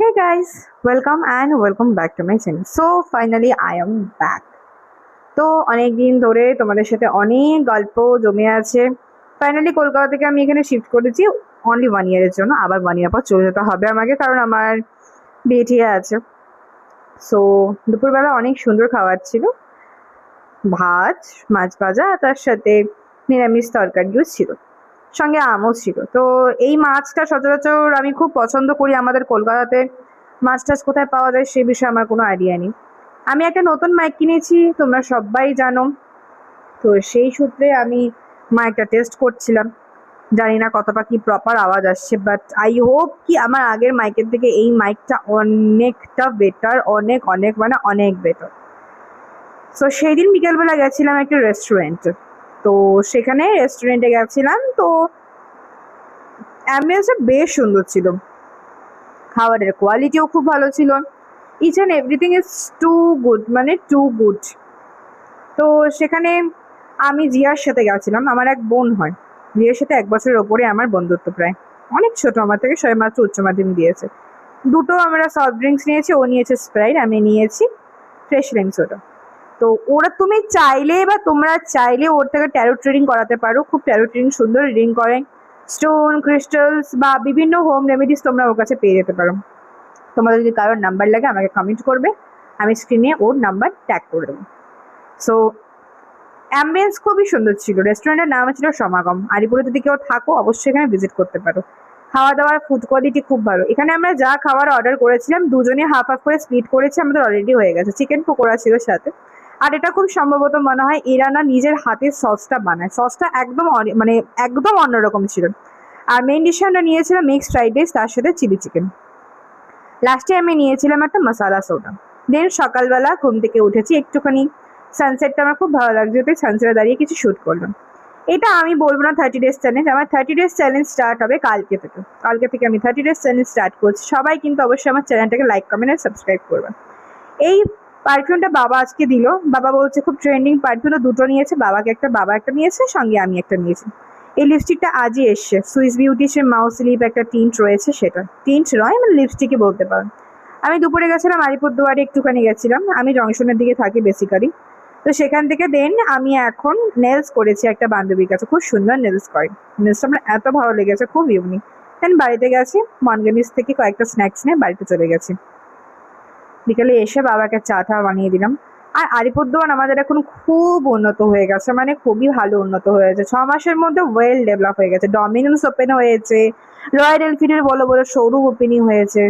Hey guys, welcome back to my channel. So finally I am back. তো অনেক দিন ধরে তোমাদের সাথে অনেক গল্প জমে আছে। ফাইনালি কলকাতা থেকে আমি এখানে শিফট করেছি অনলি 1 ইয়ারের জন্য। আবার 1 ইয়ার পর চলে যেতে হবে আমাকে, কারণ আমার বিয়ে ঠিক আছে। সো দুপুরবেলা অনেক সুন্দর খাবার ছিল, ভাত, মাছ ভাজা, তার সাথে নিরামিষ তরকারিও ছিল, সঙ্গে আমও ছিল। তো এই মাছটা সচরাচর আমি খুব পছন্দ করি। আমাদের কলকাতাতে মাছ টাছ কোথায় পাওয়া যায় সে বিষয়ে আমার কোনো আইডিয়া নেই। আমি একটা নতুন মাইক কিনেছি, তোমরা সবাই জানো। তো সেই সূত্রে আমি মাইকটা টেস্ট করছিলাম। জানি না কতটা কি প্রপার আওয়াজ আসছে, বাট আই হোপ কি আমার আগের মাইকের থেকে এই মাইকটা অনেকটা বেটার, অনেক অনেক মানে অনেক বেটার। সো সেই দিন বিকেলবেলা গেছিলাম একটা রেস্টুরেন্টে। তো সেখানে রেস্টুরেন্টে গেছিলাম, তো অ্যাম্বিয়েন্সটা বেশ সুন্দর ছিল, খাবারের কোয়ালিটিও খুব ভালো ছিল। Each and everything is too good, মানে টু গুড। তো সেখানে আমি জিয়ার সাথে গেছিলাম, আমার এক বোন হয়। জিয়ার সাথে 1 বছরের ওপরে আমার বন্ধুত্ব, প্রায় অনেক ছোট আমার থেকে, সবে মাত্র উচ্চ মাধ্যমিক দিয়েছে। দুটো আমরা সফট ড্রিঙ্কস নিয়েছি, ও নিয়েছে স্প্রাইট, আমি নিয়েছি ফ্রেশ লেমন সোডা। তো ওরা তুমি চাইলে বা তোমরা চাইলে ওর থেকে ট্যারো ট্রেডিং করাতে পারো, খুব ট্যারো ট্রেডিং সুন্দর রিডিং করে। স্টোন, ক্রিস্টালস বা বিভিন্ন হোম রেমেডিস তোমরা ওর কাছে পেয়ে যেতে পারো। তোমাদের যদি কারোর নাম্বার লাগে আমাকে কমেন্ট করবে, আমি স্ক্রিনে ওর নাম্বার ট্যাগ করে দেবো। সো অ্যাম্বিয়েন্স খুবই সুন্দর ছিল। রেস্টুরেন্টের নাম ছিল সমাগম। আলিপুরে যদি কেউ থাকো অবশ্যই এখানে ভিজিট করতে পারো। খাওয়া দাওয়ার ফুড কোয়ালিটি খুব ভালো। এখানে আমরা যা খাবার অর্ডার করেছিলাম দুজনে হাফ হাফ করে স্প্লিট করেছি, আমাদের অলরেডি হয়ে গেছে। চিকেন পকোড়া ছিল সাথে। আর এটা খুব সম্ভবত মনে হয় এরা না নিজের হাতে সসটা বানায়। সসটা একদম মানে একদম অন্যরকম ছিল। আর মেইন ডিশে আমরা নিয়েছিলাম মিক্সড ফ্রাইড রাইস, তার সাথে চিলি চিকেন। লাস্টে আমি নিয়েছিলাম একটা মশালা সোডা। দেন সকালবেলা ঘুম থেকে উঠেছি, একটুখানি সানসেটটা আমার খুব ভালো লাগছে, তাই সানসেটে দাঁড়িয়ে কিছু শ্যুট করলাম। এটা আমি বলবো না 30 ডেজ চ্যালেঞ্জ, আমার 30 ডেজ চ্যালেঞ্জ স্টার্ট হবে কালকে থেকে। কালকে থেকে আমি 30 ডেজ চ্যালেঞ্জ স্টার্ট করছি। সবাই কিন্তু অবশ্যই আমার চ্যানেলটাকে লাইক, কমেন্ট আর সাবস্ক্রাইব করবেন। এই পারফিউমটা বাবা আজকে দিল। বাবা বলছে খুব ট্রেন্ডিং পারফিউম, দুটো নিয়েছে, বাবাকে একটা, বাবা একটা নিয়েছে, সঙ্গে আমি একটা নিয়েছি। এই লিপস্টিকটা আজই এসছে, সুইস বিউটি সে মাউস লিপ একটা টিন্ট রয়েছে, সেটা টিন্ট নয় মানে লিপস্টিকই বলতে পারেন। আমি দুপুরে গেছিলাম আলিপুরদুয়ারে, একটুখানি গেছিলাম, আমি জংশনের দিকে থাকি বেসিক্যালি। তো সেখান থেকে দেন আমি এখন নেলস করেছি একটা বান্ধবীর কাছে, খুব সুন্দর নেলস করে। নেলসটা আমার এত ভালো লেগেছে, খুব ইউনিক। দেন বাড়িতে গেছি, মনগানিস থেকে কয়েকটা স্ন্যাক্স নিয়ে বাড়িতে চলে গেছি। বিকেলে এসে বাবাকে চা টা বানিয়ে দিলাম। আর আলিপুরদুয়ার আমাদের এখন খুব উন্নত হয়ে গেছে, মানে খুবই ভালো উন্নত হয়েছে। 6 মাসের মধ্যে ওয়েল ডেভেলপ হয়ে গেছে। ডমিনোস ওপেন হয়েছে, রয়্যাল এনফিল্ডের বড় বড় শোরুম ওপেনিং হয়েছে।